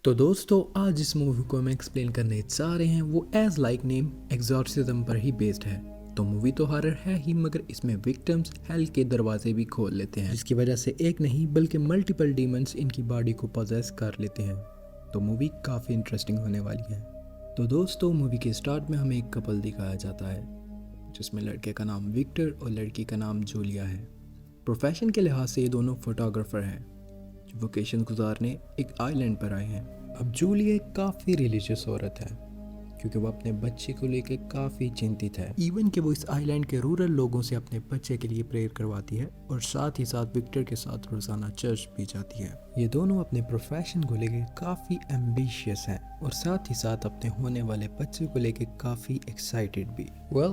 तो दोस्तों आज इस मूवी को हम एक्सप्लेन करने जा रहे हैं। वो एज लाइक नेम एग्जॉर्सिज्म पर ही बेस्ड है। तो मूवी तो हॉरर है ही, मगर इसमें विक्टिम्स हेल के दरवाजे भी खोल लेते हैं, जिसकी वजह से एक नहीं बल्कि मल्टीपल डीमंस इनकी बॉडी को पोजेस कर लेते हैं। तो मूवी काफ़ी इंटरेस्टिंग होने वाली है। तो दोस्तों मूवी के स्टार्ट में हमें एक कपल दिखाया जाता है, जिसमें लड़के का नाम विक्टर और लड़की का नाम जूलिया है। प्रोफेशन के लिहाज से ये दोनों फोटोग्राफर हैं जो वोकेशन गुजारने एक आइलैंड पर आए हैं। अब जूलिया एक काफ़ी रिलीजियस औरत है, क्योंकि वो अपने बच्चे को लेकर काफ़ी चिंतित है। इवन कि वो इस आइलैंड के रूरल लोगों से अपने बच्चे के लिए प्रेयर करवाती है और साथ ही साथ विक्टर के साथ रोजाना चर्च भी जाती है। ये दोनों अपने प्रोफेशन को लेकर काफ़ी एम्बिशियस हैं और साथ ही साथ अपने होने वाले बच्चे को लेकर काफ़ी एक्साइटेड भी।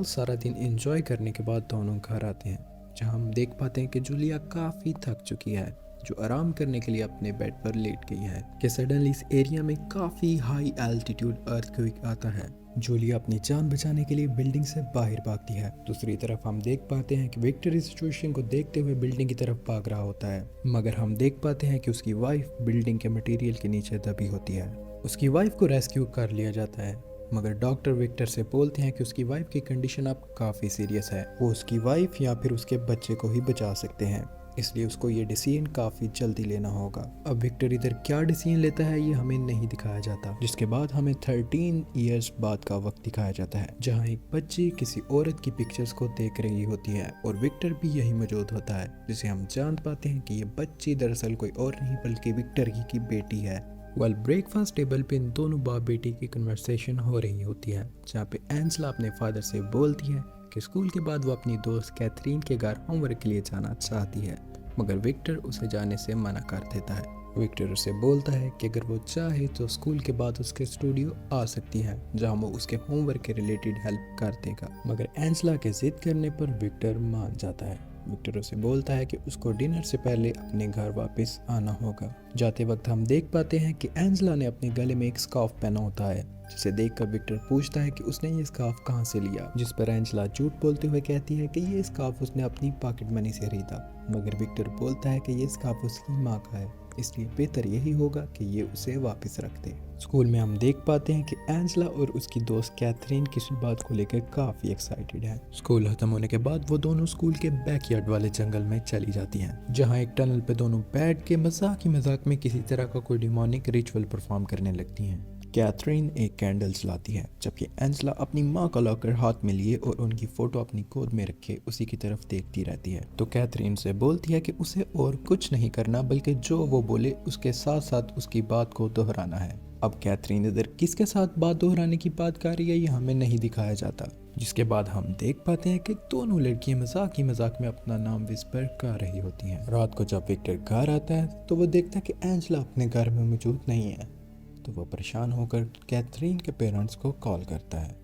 सारा दिन एंजॉय करने के बाद दोनों घर आते हैं, जहाँ हम देख पाते हैं कि जूलिया काफ़ी थक चुकी है, जो आराम करने के लिए अपने बेड पर लेट गई है कि सडनली इस एरिया में काफ़ी हाई एल्टीट्यूड अर्थक्वेक आता है। जूलिया अपनी जान बचाने के लिए बिल्डिंग से बाहर भागती है। दूसरी तरफ हम देख पाते हैं कि विक्टर इस सिचुएशन को देखते हुए बिल्डिंग की तरफ भाग रहा होता है, मगर हम देख पाते हैं कि उसकी वाइफ बिल्डिंग के मटेरियल के नीचे दबी होती है। उसकी वाइफ को रेस्क्यू कर लिया जाता है, मगर डॉक्टर विक्टर से बोलते हैं कि उसकी वाइफ की कंडीशन अब काफ़ी सीरियस है, वो उसकी वाइफ या फिर उसके बच्चे को ही बचा सकते हैं, इसलिए उसको ये डिसीजन काफ़ी जल्दी लेना होगा। अब विक्टर इधर क्या डिसीजन लेता है ये हमें नहीं दिखाया जाता, जिसके बाद हमें 13 इयर्स बाद का वक्त दिखाया जाता है, जहाँ एक बच्ची किसी औरत की पिक्चर्स को देख रही होती है और विक्टर भी यही मौजूद होता है, जिसे हम जान पाते हैं कि ये बच्ची दरअसल कोई और नहीं बल्कि विक्टर ही की बेटी है। ब्रेकफास्ट टेबल पे इन दोनों बाप बेटी की कन्वर्सेशन हो रही होती है, जहाँ पे एंजेला अपने फादर से बोलती है कि स्कूल के बाद वो अपनी दोस्त कैथरीन के घर होमवर्क के लिए जाना चाहती है, मगर विक्टर उसे जाने से मना कर देता है। विक्टर उसे बोलता है कि अगर वो चाहे तो स्कूल के बाद उसके स्टूडियो आ सकती है, जहां वो उसके होमवर्क के रिलेटेड हेल्प कर देगा, मगर एंजेला के जिद करने पर विक्टर मान जाता है। विक्टर उसे बोलता है कि उसको डिनर से पहले अपने घर वापस आना होगा। जाते वक्त हम देख पाते हैं कि एंजेला ने अपने गले में एक स्कार्फ पहना होता है, जिसे देखकर विक्टर पूछता है कि उसने ये स्कार्फ कहाँ से लिया, जिस पर एंजेला झूठ बोलते हुए कहती है कि ये स्कार्फ उसने अपनी पॉकेट मनी से खरीदा, मगर विक्टर बोलता है कि ये स्कार्फ उसकी माँ का है, इसलिए बेहतर यही होगा कि ये उसे वापस रख दे। स्कूल में हम देख पाते हैं कि एंजेला और उसकी दोस्त कैथरीन किसी बात को लेकर काफी एक्साइटेड है। स्कूल खत्म होने के बाद वो दोनों स्कूल के बैकयार्ड वाले जंगल में चली जाती हैं, जहां एक टनल पे दोनों बैठ के मजाक में किसी तरह का कोई डिमोनिक रिचुअल परफॉर्म करने लगती हैं। कैथरीन एक कैंडल जलाती है, जबकि एंजेला अपनी माँ का लॉकर हाथ में लिए और उनकी फोटो अपनी गोद में रखे उसी की तरफ देखती रहती है। तो कैथरीन से बोलती है कि उसे और कुछ नहीं करना, बल्कि जो वो बोले उसके साथ साथ उसकी बात को दोहराना है। अब कैथरीन इधर किसके साथ बात दोहराने की बात कर रही है ये हमें नहीं दिखाया जाता, जिसके बाद हम देख पाते हैं कि दोनों लड़कियां मजाक में अपना नाम विस्पर कर रही होती हैं। रात को जब विक्टर घर आता है तो वो देखता है कि एंजेला अपने घर में मौजूद नहीं है, तो वो परेशान होकर कैथरीन के पेरेंट्स को कॉल करता है।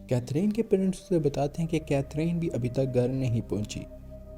कैथरीन के पेरेंट्स उसे बताते हैं कि कैथरीन भी अभी तक घर नहीं पहुंची,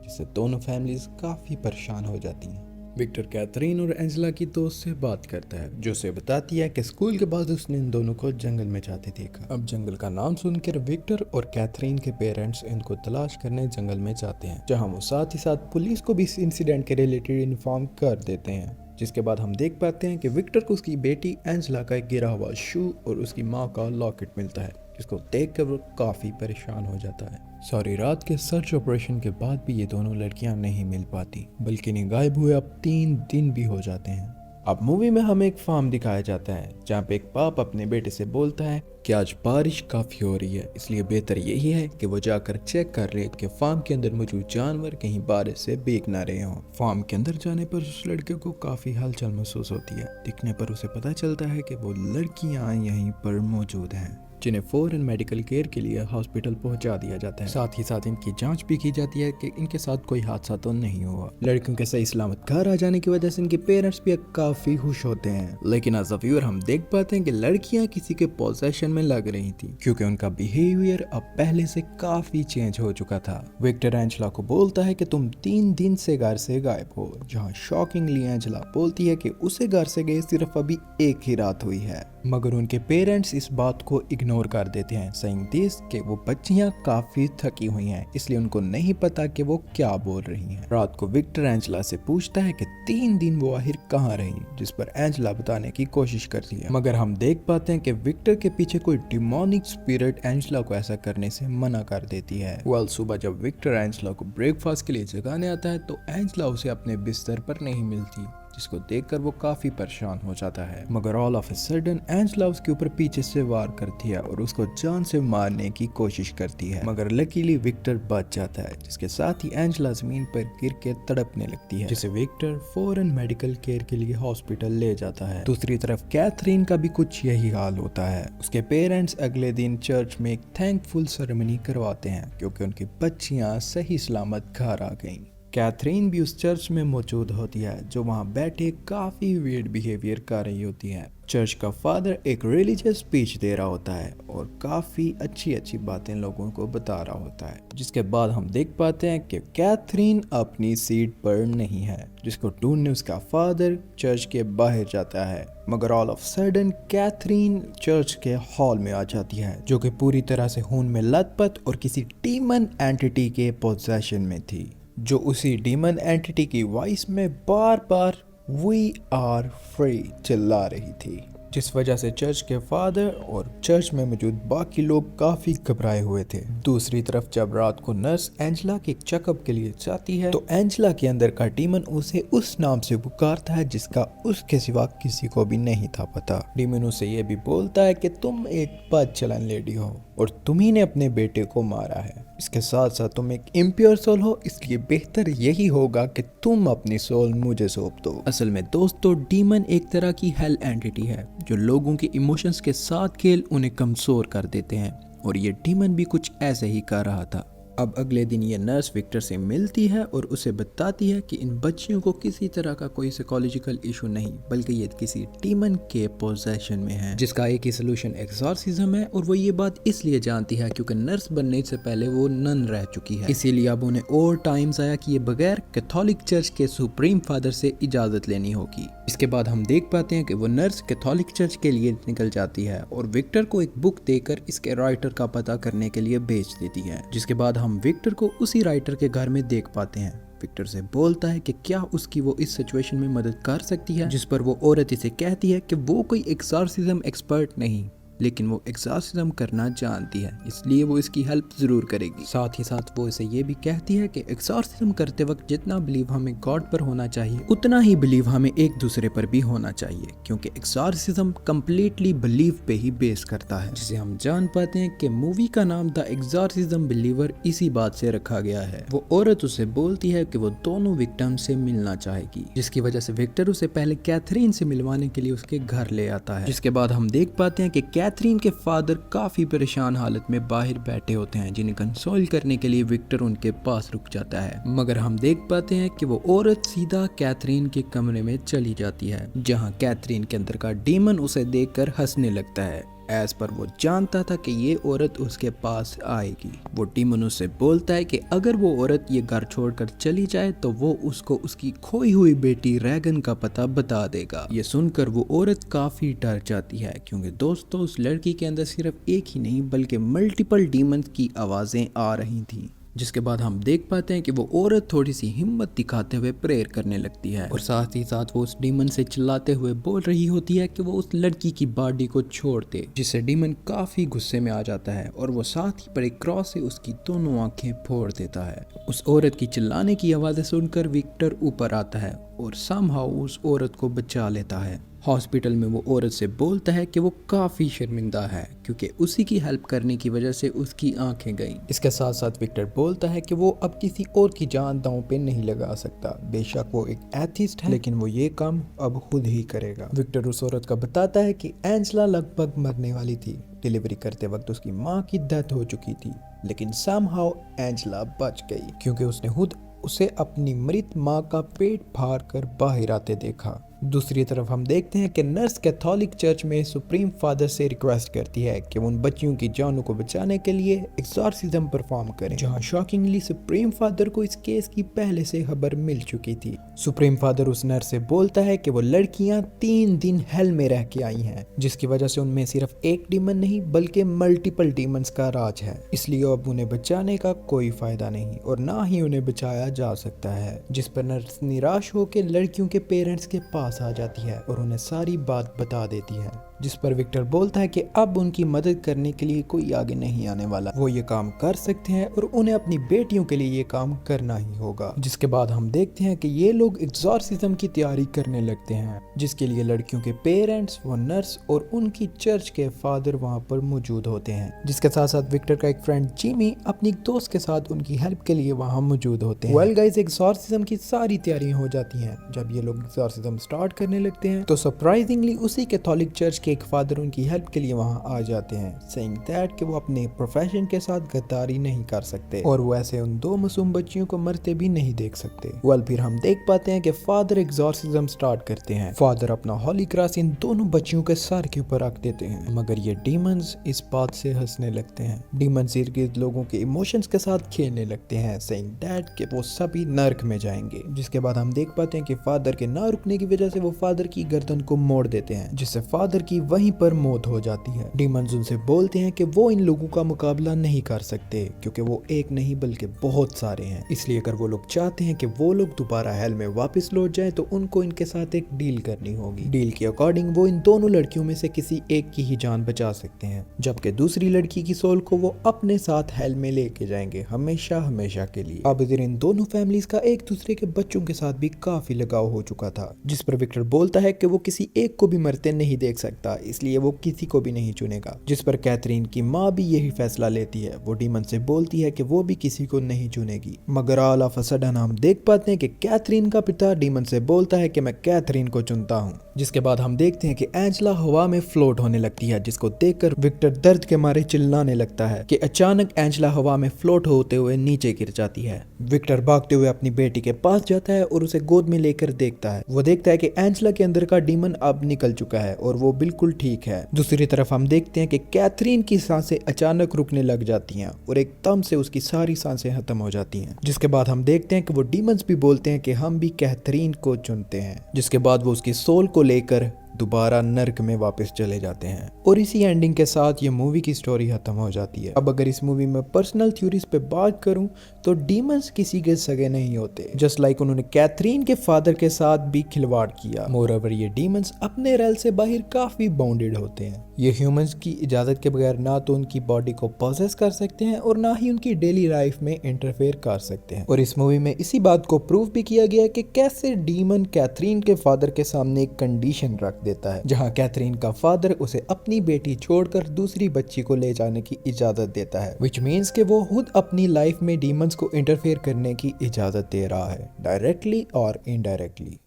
जिससे दोनों फैमिलीज काफ़ी परेशान हो जाती हैं। विक्टर कैथरीन और एंजेला की दोस्त से बात करता है, जो उसे बताती है कि स्कूल के बाद उसने इन दोनों को जंगल में जाते देखा। अब जंगल का नाम सुनकर विक्टर और कैथरीन के पेरेंट्स इनको तलाश करने जंगल में जाते हैं, जहाँ वो साथ ही साथ पुलिस को भी इस इंसिडेंट के रिलेटेड इन्फॉर्म कर देते हैं। जिसके बाद हम देख पाते हैं कि विक्टर को उसकी बेटी एंजेला का एक गिरा हुआ शू और उसकी माँ का लॉकेट मिलता है, जिसको देखकर वो काफ़ी परेशान हो जाता है। सारी रात के सर्च ऑपरेशन के बाद भी ये दोनों लड़कियां नहीं मिल पाती, बल्कि इन्हें गायब हुए अब 3 दिन भी हो जाते हैं। अब मूवी में हमें एक फार्म दिखाया जाता है, जहाँ पे एक बाप अपने बेटे से बोलता है कि आज बारिश काफ़ी हो रही है, इसलिए बेहतर यही है कि वो जाकर चेक कर ले कि फार्म के अंदर मौजूद जानवर कहीं बारिश से भीग ना रहे हों। फार्म के अंदर जाने पर उस लड़के को काफ़ी हलचल महसूस होती है। दिखने पर उसे पता चलता है कि वो लड़कियाँ यहीं पर मौजूद हैं, जिन्हें फौरन मेडिकल केयर के लिए हॉस्पिटल पहुंचा दिया जाता है। साथ ही साथ इनकी जांच भी की जाती है कि इनके साथ कोई हादसा तो नहीं हुआ। लड़कियों के सही सलामत घर आ जाने की वजह से इनके पेरेंट्स भी काफी खुश होते हैं, लेकिन एज अ व्यूअर हम देख पाते हैं कि लड़कियां किसी के पोजेशन में लग रही थी, क्योंकि उनका बिहेवियर अब पहले से काफी चेंज हो चुका था। विक्टर एंजेला को बोलता है कि तुम 3 दिन से घर से गायब हो, जहाँ शॉकिंगली एंजेला बोलती है कि उसे घर से गए सिर्फ अभी एक ही रात हुई है। मगर उनके पेरेंट्स इस बात को इग्नोर कर देते हैं, सेइंग दिस कि वो बच्चियां काफी थकी हुई हैं, इसलिए उनको नहीं पता कि वो क्या बोल रही हैं। रात को विक्टर एंजेला से पूछता है कि 3 दिन वो आखिर कहाँ रही, जिस पर एंजेला बताने की कोशिश करती है, मगर हम देख पाते हैं कि विक्टर के पीछे कोई डिमोनिक स्पिरिट एंजेला को ऐसा करने से मना कर देती है। सुबह जब विक्टर एंजेला को ब्रेकफास्ट के लिए जगाने आता है तो एंजेला उसे अपने बिस्तर पर नहीं मिलती, जिसको देखकर वो काफी परेशान हो जाता है। मगर all of a sudden Angela उसके ऊपर पीछे से वार करती है और उसको जान से मारने की कोशिश करती है, मगर लकीली विक्टर बच जाता है, जिसके साथ ही एंजेला जमीन पर गिर के तड़पने लगती है, जिसे विक्टर फौरन मेडिकल केयर के लिए हॉस्पिटल ले जाता है। दूसरी तरफ कैथरीन का भी कुछ यही हाल होता है। उसके पेरेंट्स अगले दिन चर्च में एक थैंकफुल सेरेमनी करवाते हैं क्योंकि उनकी बच्चियां सही सलामत घर आ गईं। कैथरीन भी उस चर्च में मौजूद होती है, जो वहाँ बैठे काफी वियर्ड बिहेवियर कर रही होती है। चर्च का फादर एक रिलीजियस स्पीच दे रहा होता है और काफी अच्छी अच्छी बातें लोगों को बता रहा होता है, जिसके बाद हम देख पाते हैं कि कैथरीन अपनी सीट पर नहीं है, जिसको ढूंढने उसका फादर चर्च के बाहर जाता है। मगर all of sudden Catherine church के हॉल में आ जाती है, जो कि पूरी तरह से खून में लथपथ और किसी डीमन एंटिटी के पोजेशन में थी, जो उसी डीमन एंटिटी की वॉइस में बार बार वी आर फ्री चिल्ला रही थी, जिस वजह से चर्च के फादर और चर्च में मौजूद बाकी लोग काफी घबराए हुए थे। दूसरी तरफ जब रात को नर्स एंजेला के चेकअप के लिए जाती है तो एंजेला के अंदर का डीमन उसे उस नाम से पुकारता है जिसका उसके सिवा किसी को भी नहीं था पता। डीमन उसे ये भी बोलता है कि तुम एक बद चलन लेडी हो और तुम्ही ने अपने बेटे को मारा है। इसके साथ साथ तुम एक इम्प्योर सोल हो, इसलिए बेहतर यही होगा कि तुम अपनी सोल मुझे सौंप दो। असल में दोस्तों, डीमन एक तरह की हेल एंटिटी है जो लोगों के इमोशंस के साथ खेल उन्हें कमजोर कर देते हैं, और ये डीमन भी कुछ ऐसे ही कर रहा था। अब अगले दिन ये नर्स विक्टर से मिलती है और उसे बताती है कि इन बच्चियों को किसी तरह का कोई साइकोलॉजिकल इशू नहीं, बल्कि ये किसी डीमन के पोजेशन में है, जिसका एक ही सोल्यूशन एक्सॉर्सिज्म है। और वो ये बात इसलिए जानती है क्योंकि नर्स बनने से पहले वो नन रह चुकी है, इसीलिए अब उन्हें और टाइम्स आया कि ये बगैर कैथोलिक चर्च के सुप्रीम फादर से इजाजत लेनी होगी। इसके बाद हम देख पाते हैं कि वो नर्स कैथोलिक चर्च के लिए निकल जाती है और विक्टर को एक बुक देकर इसके राइटर का पता करने के लिए भेज देती है, जिसके बाद हम विक्टर को उसी राइटर के घर में देख पाते हैं। विक्टर से बोलता है कि क्या उसकी वो इस सिचुएशन में मदद कर सकती है, जिस पर वो औरत इसे कहती है कि वो कोई एक्सॉर्सिज्म एक्सपर्ट नहीं, लेकिन वो एक्सॉर्सिज्म करना जानती है, इसलिए वो इसकी हेल्प जरूर करेगी। साथ ही साथ वो इसे ये भी कहती है कि एक्सॉर्सिज्म करते वक्त जितना बिलीव हमें गॉड पर होना चाहिए उतना ही बिलीव हमें एक दूसरे पर भी होना चाहिए, क्योंकि एक्सॉर्सिज्म कंप्लीटली बिलीव पे ही बेस करता है, जिसे हम जान पाते हैं कि मूवी का नाम द एक्सॉर्सिज्म बिलीवर इसी बात से रखा गया है। वो औरत उसे बोलती है कि वो दोनों विक्टिम से मिलना चाहेगी, जिसकी वजह से विक्टर उसे पहले कैथरीन से मिलवाने के लिए उसके घर ले आता है। जिसके बाद हम देख पाते हैं कि कैथरीन के फादर काफी परेशान हालत में बाहर बैठे होते हैं, जिन्हें कंसोल करने के लिए विक्टर उनके पास रुक जाता है। मगर हम देख पाते हैं कि वो औरत सीधा कैथरीन के कमरे में चली जाती है, जहां कैथरीन के अंदर का डीमन उसे देखकर हंसने लगता है। एज पर वो जानता था कि ये औरत उसके पास आएगी। वो डीमन उससे बोलता है कि अगर वो औरत ये घर छोड़कर चली जाए तो वो उसको उसकी खोई हुई बेटी रैगन का पता बता देगा। ये सुनकर वो औरत काफी डर जाती है, क्योंकि दोस्तों उस लड़की के अंदर सिर्फ एक ही नहीं बल्कि मल्टीपल डीमंस की आवाजें आ रही थी। जिसके बाद हम देख पाते हैं कि वो औरत थोड़ी सी हिम्मत दिखाते हुए प्रेयर करने लगती है, और साथ ही साथ वो उस डीमन से चिल्लाते हुए बोल रही होती है कि वो उस लड़की की बॉडी को छोड़ दे, जिससे डीमन काफी गुस्से में आ जाता है और वो साथ ही पर एक क्रॉस से उसकी दोनों आंखें फोड़ देता है। उस औरत की चिल्लाने की आवाजें सुनकर विक्टर ऊपर आता है और समहाउ उस औरत को बचा लेता है। हॉस्पिटल में वो औरत से बोलता है कि वो काफी शर्मिंदा है क्योंकि उसी की हेल्प करने की वजह से उसकी आंखें गईं। इसके साथ साथ विक्टर बोलता है कि वो अब किसी और की जान दांव पे नहीं लगा सकता। बेशक वो एक एथिस्ट है, लेकिन वो ये काम अब खुद ही करेगा। विक्टर उस औरत का बताता है कि एंजेला लगभग मरने वाली थी। डिलीवरी करते वक्त उसकी माँ की डेथ हो चुकी थी, लेकिन समहाउ एंजेला बच गई क्योंकि उसने खुद उसे अपनी मृत माँ का पेट फाड़ कर बाहर आते देखा। दूसरी तरफ हम देखते हैं कि नर्स कैथोलिक चर्च में सुप्रीम फादर से रिक्वेस्ट करती है कि वो उन बच्चियों की जानों को बचाने के लिए एक्सॉर्सिज्म परफॉर्म करें, जहां शॉकिंगली सुप्रीम फादर को इस केस की पहले से खबर मिल चुकी थी। सुप्रीम फादर उस नर्स से बोलता है कि वो लड़कियां 3 दिन हेल में रह के आई हैं, जिसकी वजह से उनमें सिर्फ एक डीमन नहीं बल्कि मल्टीपल डीमंस का राज है, इसलिए अब उन्हें बचाने का कोई फायदा नहीं और ना ही उन्हें बचाया जा सकता है। जिस पर नर्स निराश होकर लड़कियों के पेरेंट्स के पास आ जाती है और उन्हें सारी बात बता देती है, जिस पर विक्टर बोलता है कि अब उनकी मदद करने के लिए कोई आगे नहीं आने वाला, वो ये काम कर सकते हैं और उन्हें अपनी बेटियों के लिए ये काम करना ही होगा। जिसके बाद हम देखते हैं कि ये लोग एक्सॉर्सिज्म की तैयारी करने लगते हैं, जिसके लिए लड़कियों के पेरेंट्स, वो नर्स और उनकी चर्च के फादर वहाँ पर मौजूद होते हैं। जिसके साथ साथ विक्टर का एक फ्रेंड जिमी अपनी दोस्त के साथ उनकी हेल्प के लिए वहाँ मौजूद होते हैं। वेल गाइस, एक्सॉर्सिज्म की सारी तैयारियां हो जाती हैं। जब ये लोग एक्सॉर्सिज्म स्टार्ट करने लगते हैं तो सरप्राइजिंगली उसी कैथोलिक चर्च के एक फादर उनकी हेल्प के लिए वहां आ जाते हैं, सेइंग दैट कि वो अपने प्रोफेशन के साथ गद्दारी नहीं कर सकते और वो ऐसे उन 2 मासूम बच्चियों को मरते भी नहीं देख सकते। वेल, फिर हम देख पाते हैं कि फादर एक्सॉर्सिज्म स्टार्ट करते हैं। फादर अपना होली क्रॉस इन दोनों बच्चियों के सर के ऊपर रख देते हैं, मगर ये डीमंस इस बात से हंसने लगते हैं। डीमंस इर्द-गिर्द लोगों के इमोशंस के साथ खेलने लगते हैं, सेइंग दैट कि वो सभी नर्क में जाएंगे। जिसके बाद हम देख पाते हैं कि फादर के ना रुकने की वजह से वो फादर की गर्दन को मोड़ देते हैं, जिससे फादर की वहीं पर मौत हो जाती है। डीमंस उनसे बोलते हैं कि वो इन लोगों का मुकाबला नहीं कर सकते क्योंकि वो एक नहीं बल्कि बहुत सारे हैं, इसलिए अगर वो लोग चाहते हैं कि वो लोग दोबारा हेल में वापस लौट जाएं तो उनको इनके साथ एक डील करनी होगी। डील के अकॉर्डिंग वो इन दोनों लड़कियों में से किसी एक की ही जान बचा सकते हैं, जबकि दूसरी लड़की की सोल को वो अपने साथ हेल में लेके जाएंगे हमेशा हमेशा के लिए। अब इधर इन दोनों फैमिलीज का एक दूसरे के बच्चों के साथ भी काफी लगाव हो चुका था, जिस पर विक्टर बोलता है कि वो किसी एक को भी मरते नहीं देख सकता, इसलिए वो किसी को भी नहीं चुनेगा। जिस पर कैथरीन की माँ भी यही फैसला लेती है। वो डीमन से बोलती है कि वो भी किसी को नहीं चुनेगी, मगर ऑल ऑफ अ सडन हम देख पाते हैं कि कैथरीन का पिता डीमन से बोलता है कि मैं कैथरीन को चुनता हूँ। जिसके बाद हम देखते हैं कि एंजेला हवा में फ्लोट होने लगती है, जिसको देखकर विक्टर दर्द के मारे चिल्लाने लगता है कि अचानक एंजेला हवा में फ्लोट होते हुए नीचे गिर जाती है। विक्टर भागते हुए अपनी बेटी के पास जाता है और उसे गोद में लेकर देखता है। वो देखता है कि एंजेला के अंदर का डीमन अब निकल चुका है और वो बिल्कुल ठीक है। दूसरी तरफ हम देखते हैं कि कैथरीन की सांसें अचानक रुकने लग जाती हैं और एकदम से उसकी सारी सांसें खत्म हो जाती हैं। जिसके बाद हम देखते हैं कि वो डीमंस भी बोलते हैं कि हम भी कैथरीन को चुनते हैं। जिसके बाद वो उसकी सोल को लेकर दोबारा नर्क में वापस चले जाते हैं और इसी एंडिंग के साथ ये मूवी की स्टोरी खत्म हो जाती है। अब अगर इस मूवी में पर्सनल थ्योरीज पे बात करूं तो डीमंस किसी के सगे नहीं होते, जस्ट लाइक उन्होंने कैथरीन के फादर के साथ भी खिलवाड़ किया। मोरओवर ये डीमंस अपने रेल से बाहर काफी बाउंडेड होते हैं। ये ह्यूमंस की इजाजत के बगैर ना तो उनकी बॉडी को पॉसेस कर सकते हैं और ना ही उनकी डेली लाइफ में इंटरफेयर कर सकते हैं। और इस मूवी में इसी बात को प्रूव भी किया गया कि कैसे डीमन कैथरीन के फादर के सामने एक कंडीशन रख देता है, जहां कैथरीन का फादर उसे अपनी बेटी छोड़कर दूसरी बच्ची को ले जाने की इजाजत देता है, विच मीन्स कि वो खुद अपनी लाइफ में डीमंस को इंटरफेयर करने की इजाजत दे रहा है, डायरेक्टली और इनडायरेक्टली।